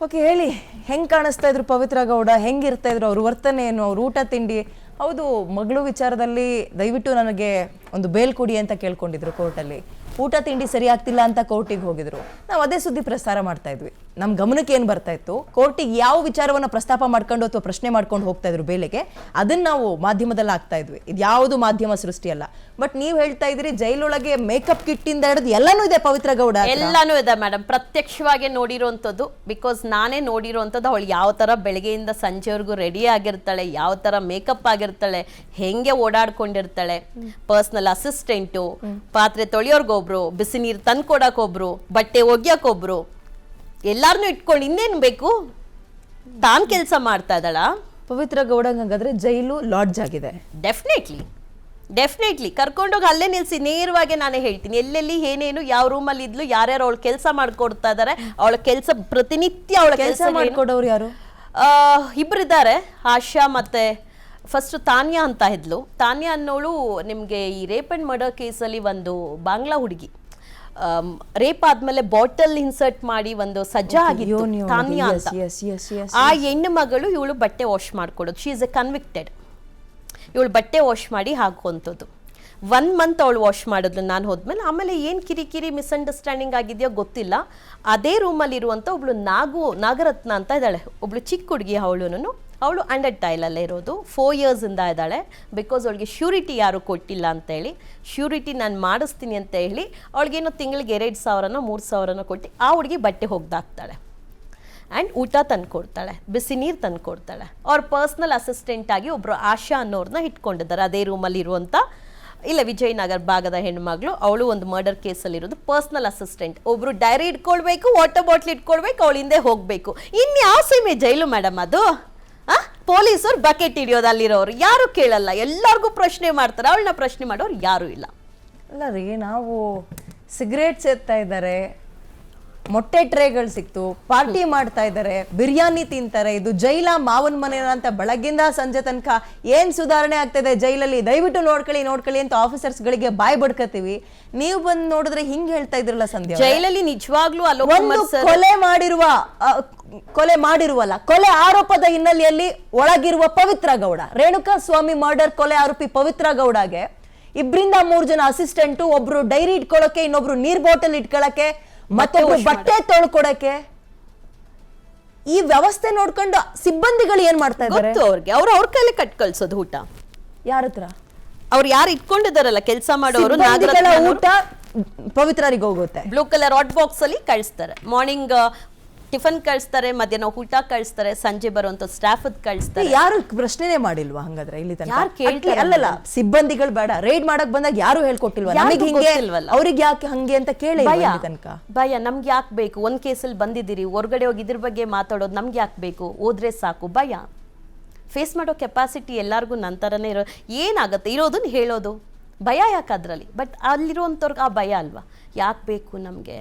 Okay ಹೇಳಿ, ಹೆಂಗೆ ಕಾಣಿಸ್ತಾ ಇದ್ರು ಪವಿತ್ರ ಗೌಡ? ಹೆಂಗಿರ್ತಾ ಇದ್ರು ಅವ್ರ ವರ್ತನೆ ಏನು, ಅವ್ರ ಊಟ ತಿಂಡಿ? ಹೌದು, ಮಗಳು ವಿಚಾರದಲ್ಲಿ ದಯವಿಟ್ಟು ನನಗೆ ಒಂದು ಬೇಲ್ ಕೊಡಿ ಅಂತ ಕೇಳ್ಕೊಂಡಿದ್ರು ಕೋರ್ಟಲ್ಲಿ. ಊಟ ತಿಂಡಿ ಸರಿ ಆಗ್ತಿಲ್ಲ ಅಂತ ಕೋರ್ಟಿಗೆ ಹೋಗಿದ್ರು. ನಾವು ಅದೇ ಸುದ್ದಿ ಪ್ರಸಾರ ಮಾಡ್ತಾ ಇದ್ವಿ. ನಮ್ಮ ಗಮನಕ್ಕೆ ಏನು ಬರ್ತಾ ಇತ್ತು, ಕೋರ್ಟಿಗೆ ಯಾವ ವಿಚಾರವನ್ನು ಪ್ರಸ್ತಾಪ ಮಾಡ್ಕೊಂಡು ಅಥವಾ ಪ್ರಶ್ನೆ ಮಾಡ್ಕೊಂಡು ಹೋಗ್ತಾ ಇದ್ರು ಬೇಲೆಗೆ, ಅದನ್ನ ನಾವು ಮಾಧ್ಯಮದಲ್ಲಿ ಆಗ್ತಾ ಇದ್ವಿ. ಇದು ಯಾವುದು ಮಾಧ್ಯಮ ಸೃಷ್ಟಿ ಅಲ್ಲ. ಬಟ್ ನೀವು ಹೇಳ್ತಾ ಇದ್ರಿ ಜೈಲೊಳಗೆ ಮೇಕಪ್ ಕಿಟ್ ಇಂದ ಹಿಡಿದು ಎಲ್ಲಾನು ಇದೆ ಪವಿತ್ರ ಗೌಡ. ಎಲ್ಲಾನು ಇದೆ ಮೇಡಮ್, ಪ್ರತ್ಯಕ್ಷವಾಗಿ ನೋಡಿರೋಂಥದ್ದು. ಬಿಕಾಸ್ ನಾನೇ ನೋಡಿರೋಂಥದ್ದು. ಅವಳು ಯಾವ ತರ ಬೆಳಗ್ಗೆಯಿಂದ ಸಂಜೆವರೆಗೂ ರೆಡಿ ಆಗಿರ್ತಾಳೆ, ಯಾವ ತರ ಮೇಕಪ್ ಆಗಿರ್ತಾಳೆ, ಹೆಂಗೆ ಓಡಾಡ್ಕೊಂಡಿರ್ತಾಳೆ, ಪರ್ಸನಲ್ ಅಸಿಸ್ಟೆಂಟು, ಪಾತ್ರೆ ತೊಳೆಯೋರ್ಗೊಬ್ರು, ಬಿಸಿ ನೀರು ತಂದ್ಕೊಡಕ್ ಒಬ್ರು, ಬಟ್ಟೆ ಒಗ್ಯಕ್ ಒಬ್ರು, ಎಲ್ಲಾರನ್ನೂ ಇಟ್ಕೊಂಡು ಇನ್ನೇನು ಬೇಕು? ತಾನ್ ಕೆಲಸ ಮಾಡ್ತಾ ಇದ್ದಾಳ ಪವಿತ್ರ ಗೌಡ. ಹಂಗಾದ್ರೆ ಜೈಲು ಲಾಡ್ಜ್ ಆಗಿದೆ. ಡೆಫಿನೆಟ್ಲಿ ಕರ್ಕೊಂಡೋಗಿ ಅಲ್ಲೇ ನಿಲ್ಸಿ ನೇರವಾಗಿ ನಾನೇ ಹೇಳ್ತೀನಿ ಎಲ್ಲೆಲ್ಲಿ ಏನೇನು ಯಾವ ರೂಮಲ್ಲಿ ಇದ್ಲು, ಯಾರ್ಯಾರು ಅವಳು ಕೆಲಸ ಮಾಡ್ಕೊಡ್ತಾ ಇದಾರೆ, ಅವಳ ಕೆಲಸ ಪ್ರತಿನಿತ್ಯ ಅವಳ ಕೆಲಸ ಮಾಡ್ಕೊಡೋರು ಯಾರು? ಇಬ್ಬರಿದ್ದಾರೆ, ಆಶಾ ಮತ್ತೆ ಫಸ್ಟ್ ತಾನ್ಯಾ ಅಂತ ಇದ್ಲು. ತಾನ್ಯಾ ಅನ್ನೋಳು ನಿಮಗೆ ಈ ರೇಪ್ ಅಂಡ್ ಮರ್ಡರ್ ಕೇಸಲ್ಲಿ ಒಂದು ಬಾಂಗ್ಲಾ ಹುಡುಗಿ ರೇಪ್ ಆದ್ಮೇಲೆ ಬಾಟಲ್ ಇನ್ಸರ್ಟ್ ಮಾಡಿ ಒಂದು ಸಜ್ಜಾ ಆಗಿತ್ತು ತಾನ್ಯಾ ಅಂತ. ಆ ಹೆಣ್ಣು ಮಗಳು ಇವಳು ಬಟ್ಟೆ ವಾಶ್ ಮಾಡ್ಕೊಡೋದು. She is a convicted. ಇವಳು ಬಟ್ಟೆ ವಾಶ್ ಮಾಡಿ ಹಾಕುವಂಥದ್ದು. 1 ಮಂತ್ ಅವಳು ವಾಶ್ ಮಾಡಿದ್ಲು ನಾನು ಹೋದ್ಮೇಲೆ. ಆಮೇಲೆ ಏನು ಕಿರಿಕಿರಿ ಮಿಸ್ಅಂಡರ್ಸ್ಟ್ಯಾಂಡಿಂಗ್ ಆಗಿದೆಯೋ ಗೊತ್ತಿಲ್ಲ. ಅದೇ ರೂಮಲ್ಲಿ ಇರುವಂಥ ಒಬ್ಳು ನಾಗರತ್ನ ಅಂತ ಇದ್ದಾಳೆ, ಒಬ್ಳು ಚಿಕ್ಕ ಹುಡುಗಿ. ಅವಳು ಅಂಡರ್ ಟೈಲಲ್ಲೇ ಇರೋದು. 4 ಇಯರ್ಸಿಂದ ಇದ್ದಾಳೆ. ಬಿಕಾಸ್ ಅವಳಿಗೆ ಶ್ಯೂರಿಟಿ ಯಾರು ಕೊಟ್ಟಿಲ್ಲ ಅಂತೇಳಿ, ಶ್ಯೂರಿಟಿ ನಾನು ಮಾಡಿಸ್ತೀನಿ ಅಂತ ಹೇಳಿ ಅವಳಿಗೇನೋ ತಿಂಗಳಿಗೆ 2,000ನೋ 3,000ನೋ ಕೊಟ್ಟು ಆ ಹುಡುಗಿ ಬಟ್ಟೆ ಒಗ್ದಾಕ್ತಾಳೆ. ಆ್ಯಂಡ್ ಊಟ ತಂದುಕೊಡ್ತಾಳೆ, ಬಿಸಿ ನೀರು ತಂದುಕೊಡ್ತಾಳೆ. ಅವ್ರ ಪರ್ಸ್ನಲ್ ಅಸಿಸ್ಟೆಂಟ್ ಆಗಿ ಒಬ್ಬರು ಆಶಾ ಅನ್ನೋರನ್ನ ಇಟ್ಕೊಂಡಿದ್ದಾರೆ ಅದೇ ರೂಮಲ್ಲಿ ಇರುವಂಥ, ಇಲ್ಲ ವಿಜಯನಗರ ಭಾಗದ ಹೆಣ್ಮಗಳು. ಅವಳು ಒಂದು ಮರ್ಡರ್ ಕೇಸಲ್ಲಿರೋದು. ಪರ್ಸ್ನಲ್ ಅಸಿಸ್ಟೆಂಟ್ ಒಬ್ರು ಡೈರಿ ಇಟ್ಕೊಳ್ಬೇಕು, ವಾಟರ್ ಬಾಟ್ಲ್ ಇಟ್ಕೊಳ್ಬೇಕು, ಅವಳ ಹಿಂದೆ ಹೋಗಬೇಕು. ಇನ್ಯಾವ ಸೀಮೆ ಜೈಲು ಮೇಡಮ್ ಅದು? ಪೊಲೀಸರು ಬಕೆಟ್ ಹಿಡಿಯೋದು ಅಲ್ಲಿರೋರು, ಯಾರು ಕೇಳಲ್ಲ, ಎಲ್ಲರಿಗೂ ಪ್ರಶ್ನೆ ಮಾಡ್ತಾರೆ. ಅವಳನ್ನ ಪ್ರಶ್ನೆ ಮಾಡೋರು ಯಾರು ಇಲ್ಲ. ಅಲ್ಲ ರೀ, ನಾವು ಸಿಗರೇಟ್ ಸೇರ್ತಾ ಇದ್ದಾರೆ, ಮೊಟ್ಟೆ ಟ್ರೇಗಳು ಸಿಕ್ತು, ಪಾರ್ಟಿ ಮಾಡ್ತಾ ಇದ್ದಾರೆ, ಬಿರಿಯಾನಿ ತಿಂತಾರೆ. ಇದು ಜೈಲ ಮಾವನ್ ಮನೆ ಅಂತ ಬೆಳಗ್ಗಿಂದ ಸಂಜೆ ತನಕ ಏನ್ ಸುಧಾರಣೆ ಆಗ್ತದೆ ಜೈಲಲ್ಲಿ, ದಯವಿಟ್ಟು ನೋಡ್ಕೊಳ್ಳಿ ಅಂತ ಆಫೀಸರ್ಸ್ ಗಳಿಗೆ ಬಾಯ್ ಬಡ್ಕತೀವಿ. ನೀವು ಬಂದು ನೋಡಿದ್ರೆ ಹಿಂಗ್ ಹೇಳ್ತಾ ಇದ್ರಲ್ಲ ಸಂಧ್ಯಾ. ಜೈಲಲ್ಲಿ ನಿಜವಾಗ್ಲೂ ಕೊಲೆ ಆರೋಪದ ಹಿನ್ನೆಲೆಯಲ್ಲಿ ಒಳಗಿರುವ ಪವಿತ್ರ ಗೌಡ, ರೇಣುಕಾ ಸ್ವಾಮಿ ಮರ್ಡರ್ ಕೊಲೆ ಆರೋಪಿ ಪವಿತ್ರ ಗೌಡಗೆ 2-3 ಜನ ಅಸಿಸ್ಟೆಂಟು, ಒಬ್ರು ಡೈರಿ ಇಟ್ಕೊಳ್ಳೋಕೆ, ಇನ್ನೊಬ್ರು ನೀರ್ ಬಾಟಲ್ ಇಟ್ಕೊಳ್ಳಕ್ಕೆ, ಮತ್ತೊಬ್ರು ಬಟ್ಟೆ ತೊಳ್ಕೊಡಕ್ಕೆ. ಈ ವ್ಯವಸ್ಥೆ ನೋಡ್ಕೊಂಡು ಸಿಬ್ಬಂದಿಗಳು ಏನ್ ಮಾಡ್ತಾ ಇದ್ದಾರೆ? ಅವ್ರಿಗೆ ಅವ್ರ ಕೈಲಿ ಕಟ್ ಕಳ್ಸೋದು ಊಟ. ಯಾರ ಹತ್ರ? ಅವ್ರು ಯಾರು ಇಟ್ಕೊಂಡಿದಾರಲ್ಲ ಕೆಲಸ ಮಾಡೋರು, ಊಟ ಪವಿತ್ರರಿಗೆ ಹೋಗುತ್ತೆ. ಬ್ಲೂ ಕಲರ್ ಹಾಟ್ ಬಾಕ್ಸ್ ಅಲ್ಲಿ ಕಳಿಸ್ತಾರೆ. ಮಾರ್ನಿಂಗ್ ಟಿಫನ್ ಕಳಿಸ್ತಾರೆ, ಮಧ್ಯಾಹ್ನ ಊಟ ಕಳಿಸ್ತಾರೆ, ಸಂಜೆ ಬರುವಂತ ಸ್ಟಾಫ್ ಕಳಿಸ್ತಾರೆ. ಯಾರು ಪ್ರಶ್ನೆನೇ ಮಾಡಿಲ್ವಾ ಹಂಗಾದ್ರೆ ಇಲ್ಲಿ ತನಕ? ಅಲ್ಲಲ್ಲ, ಸಿಬ್ಬಂದಿಗಳು ಬೇಡ, ರೈಡ್ ಮಾಡಕ್ ಬಂದಾಗ ಯಾರು ಹೇಳ್ಕೊಟ್ಟಿಲ್ವಾ ನಮಗೆ ಹಿಂಗೆ, ಅವ್ರಿಗೆ ಯಾಕೆ ಹಂಗೆ ಅಂತ ಕೇಳಿ ಭಯ ನಮ್ಗೆ ಯಾಕೆ ಬೇಕು? ಒಂದ್ ಕೇಸಲ್ಲಿ ಬಂದಿದ್ದೀರಿ, ಹೊರಗಡೆ ಹೋಗಿ ಇದ್ರ ಬಗ್ಗೆ ಮಾತಾಡೋದು ನಮ್ಗೆ ಯಾಕೆ ಬೇಕು? ಹೋದ್ರೆ ಸಾಕು. ಭಯ ಫೇಸ್ ಮಾಡೋ ಕೆಪಾಸಿಟಿ ಎಲ್ಲರಿಗೂ ನಂತರನೇ ಏನಾಗುತ್ತೆ ಇರೋದನ್ನ ಹೇಳೋದು. ಭಯ ಯಾಕೆ ಅದ್ರಲ್ಲಿ? ಬಟ್ ಅಲ್ಲಿರುವಂಥವ್ರಿಗೆ ಆ ಭಯ ಅಲ್ವಾ, ಯಾಕೆ ಬೇಕು ನಮಗೆ?